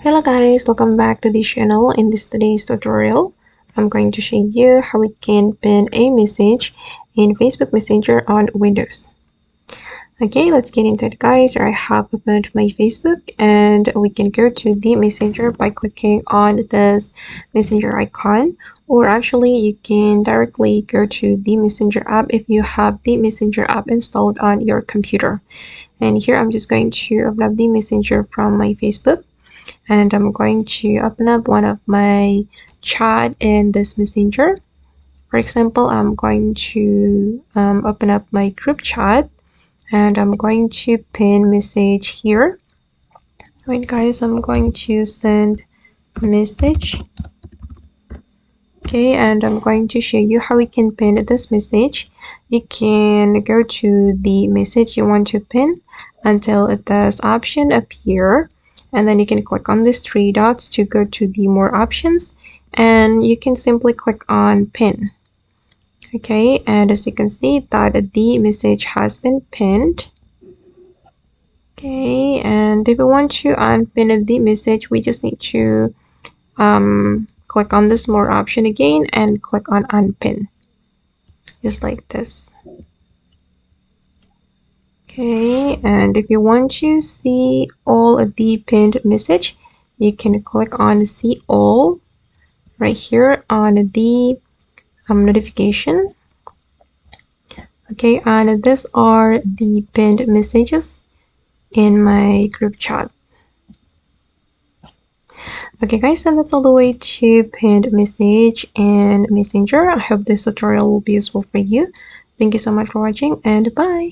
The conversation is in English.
Hello guys, welcome back to the channel. In today's tutorial, I'm going to show you how we can pin a message in Facebook Messenger on Windows. Okay, let's get into it guys. I have opened my Facebook and we can go to the Messenger by clicking on this Messenger icon, or actually you can directly go to the Messenger app if you have the Messenger app installed on your computer. And here I'm just going to open up the Messenger from my Facebook. And I'm going to open up one of my chat in this messenger. For example, I'm going to open up my group chat and I'm going to pin message here. Alright guys, I'm going to send message. Okay, and I'm going to show you how we can pin this message. You can go to the message you want to pin until this option appear, and then you can click on these three dots to go to the more options, and you can simply click on pin. Okay, and as you can see that the message has been pinned. Okay, and if we want to unpin the message, we just need to click on this more option again and click on unpin, just like this. Okay, and if you want to see all of the pinned message, you can click on see all right here on the notification. Okay, and these are the pinned messages in my group chat. Okay guys, and that's all the way to pinned message and Messenger. I hope this tutorial will be useful for you. Thank you so much for watching, and bye.